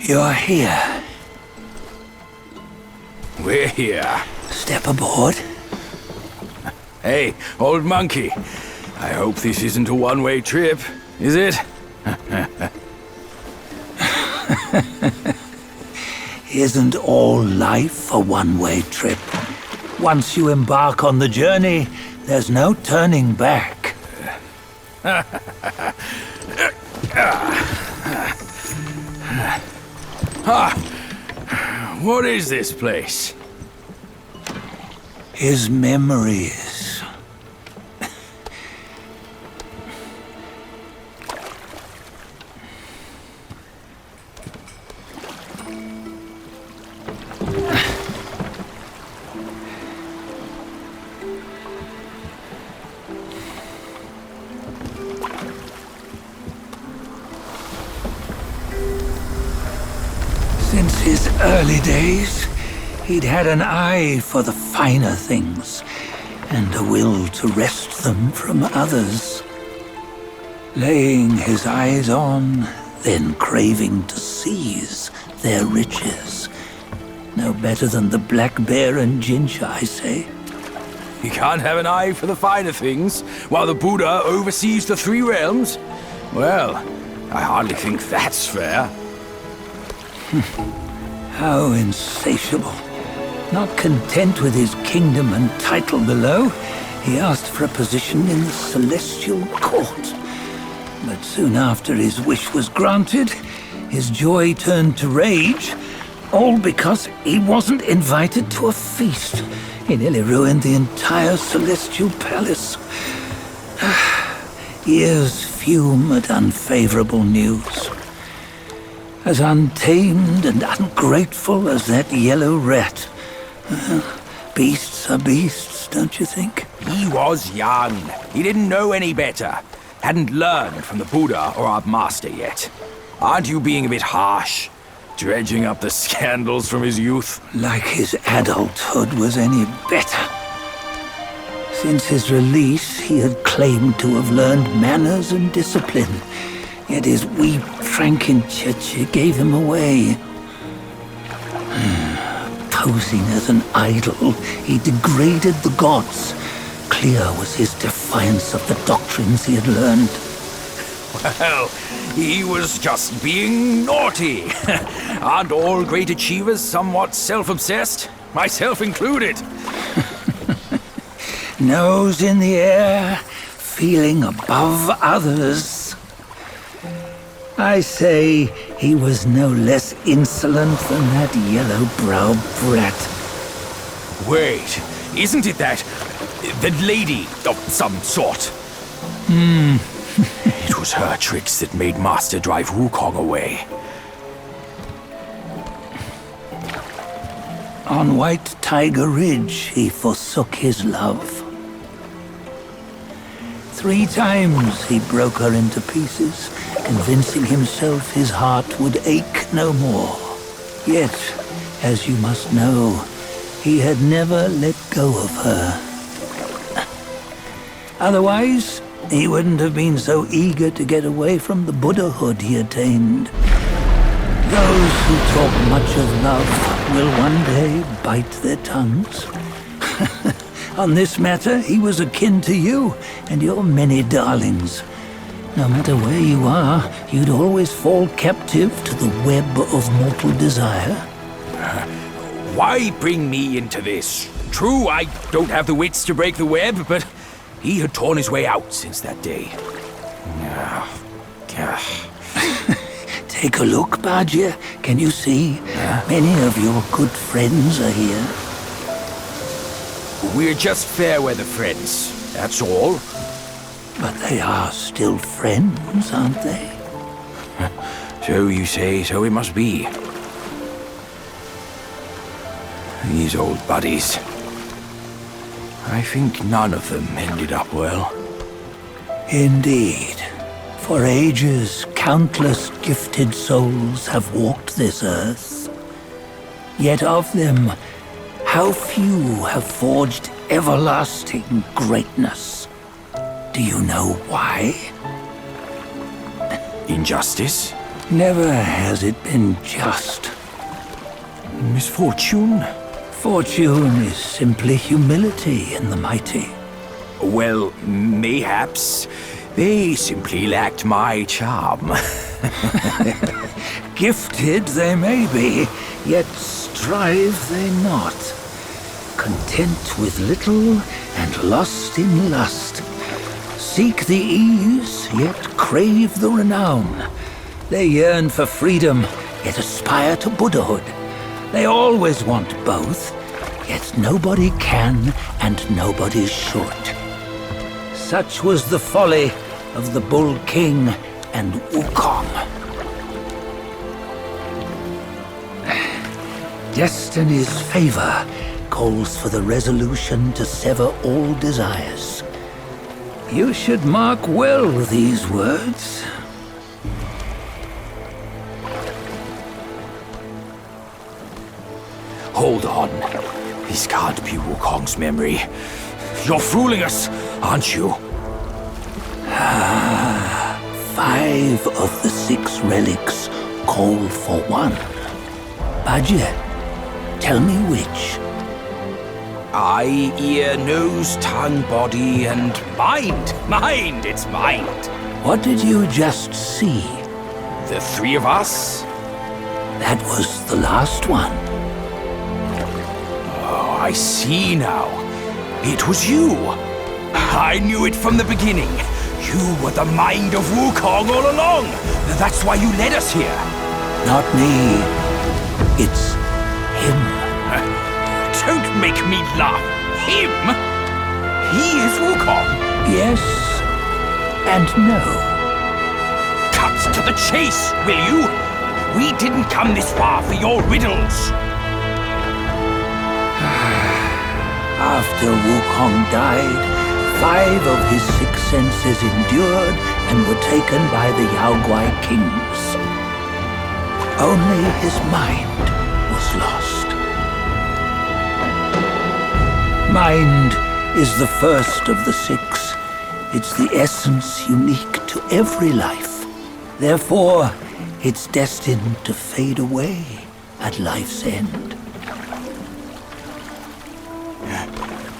You're here. We're here. Step aboard. Hey, old monkey. I hope this isn't a one-way trip, is it? Isn't all life a one-way trip? Once you embark on the journey, there's no turning back. What is this place? His memories. Since his early days, he'd had an eye for the finer things, and a will to wrest them from others. Laying his eyes on, then craving to seize their riches. No better than the black bear and Ginger, I say. You can't have an eye for the finer things, while the Buddha oversees the three realms? Well, I hardly think that's fair. How insatiable. Not content with his kingdom and title below, he asked for a position in the Celestial Court. But soon after his wish was granted, his joy turned to rage, all because he wasn't invited to a feast. He nearly ruined the entire Celestial Palace. Ears fume at unfavorable news. As untamed and ungrateful as that yellow rat. Beasts are beasts, don't you think? He was young. He didn't know any better. Hadn't learned from the Buddha or our master yet. Aren't you being a bit harsh? Dredging up the scandals from his youth? Like his adulthood was any better. Since his release, he had claimed to have learned manners and discipline. Yet his weak Frankenchurch gave him away. Posing as an idol, he degraded the gods. Clear was his defiance of the doctrines he had learned. Well, he was just being naughty. Aren't all great achievers somewhat self-obsessed? Myself included. Nose in the air, feeling above others. I say he was no less insolent than that yellow-browed brat. Wait, isn't it that lady of some sort? It was her tricks that made Master drive Wukong away. On White Tiger Ridge, he forsook his love. 3 times he broke her into pieces, convincing himself his heart would ache no more. Yet, as you must know, he had never let go of her. Otherwise, he wouldn't have been so eager to get away from the Buddhahood he attained. Those who talk much of love will one day bite their tongues. On this matter, he was akin to you and your many darlings. No matter where you are, you'd always fall captive to the web of mortal desire. Why bring me into this? True, I don't have the wits to break the web, but he had torn his way out since that day. Take a look, Bajia. Can you see? Many of your good friends are here. We're just fair-weather friends, that's all. But they are still friends, aren't they? So you say, so it must be. These old buddies. I think none of them ended up well. Indeed. For ages, countless gifted souls have walked this earth. Yet of them, how few have forged everlasting greatness? Do you know why? Injustice? Never has it been just. Misfortune? Fortune is simply humility in the mighty. Well, mayhaps they simply lacked my charm. Gifted they may be, yet strive they not. Content with little and lost in lust. Seek the ease, yet crave the renown. They yearn for freedom, yet aspire to Buddhahood. They always want both, yet nobody can and nobody should. Such was the folly of the Bull King and Wukong. Destiny's favor calls for the resolution to sever all desires. You should mark well these words. Hold on. This can't be Wukong's memory. You're fooling us, aren't you? 5 of the 6 relics call for one. Bajie, tell me which. Eye, ear, nose, tongue, body, and mind. Mind, it's mind. What did you just see? The 3 of us? That was the last one. Oh, I see now. It was you. I knew it from the beginning. You were the mind of Wukong all along. That's why you led us here. Not me. It's him. Don't make me laugh. Him? He is Wukong. Yes and no. Cut to the chase, will you? We didn't come this far for your riddles. After Wukong died, 5 of his 6 senses endured and were taken by the Yaoguai kings. Only his mind was lost. Mind is the first of the 6. It's the essence unique to every life. Therefore, it's destined to fade away at life's end.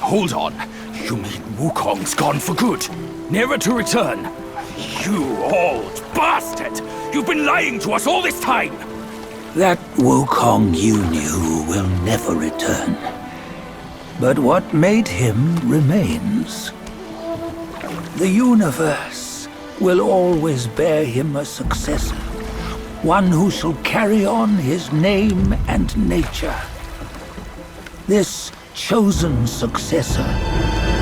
Hold on. You mean Wukong's gone for good? Never to return? You old bastard! You've been lying to us all this time! That Wukong you knew will never return. But what made him remains. The universe will always bear him a successor. One who shall carry on his name and nature. This chosen successor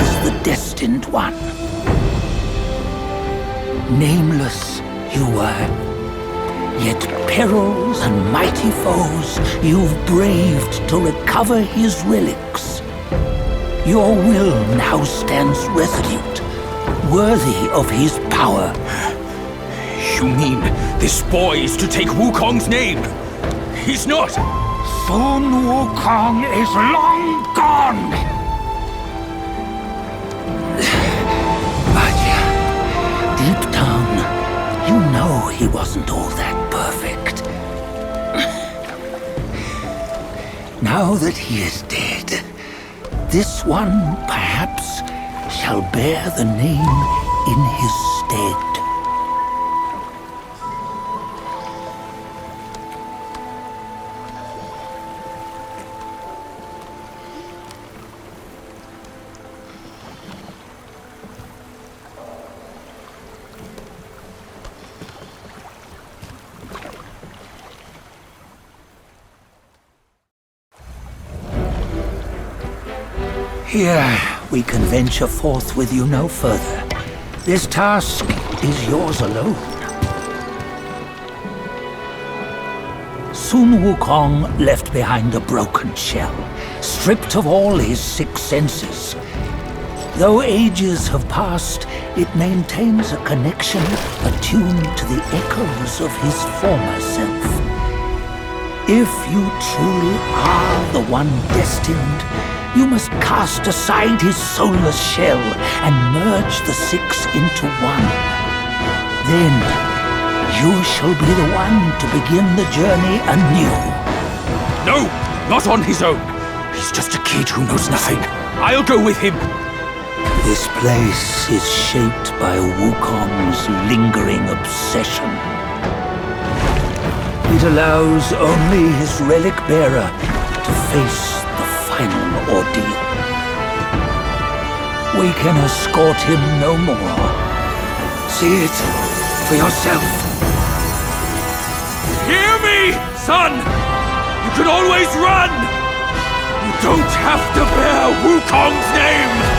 is the destined one. Nameless you were, yet perils and mighty foes you've braved to recover his relics. Your will now stands resolute, worthy of his power. You mean this boy is to take Wukong's name? He's not! Sun Wukong is long gone! Bajie, deep down, you know he wasn't all that perfect. Now that he is dead, this one, perhaps, shall bear the name in his stead. Here, we can venture forth with you no further. This task is yours alone. Sun Wukong left behind a broken shell, stripped of all his 6 senses. Though ages have passed, it maintains a connection attuned to the echoes of his former self. If you truly are the one destined, you must cast aside his soulless shell and merge the 6 into one. Then, you shall be the one to begin the journey anew. No, not on his own. He's just a kid who knows nothing. I'll go with him. This place is shaped by Wukong's lingering obsession. It allows only his relic bearer to face the final ordeal. We can escort him no more. See it for yourself. Hear me, son! You can always run! You don't have to bear Wukong's name!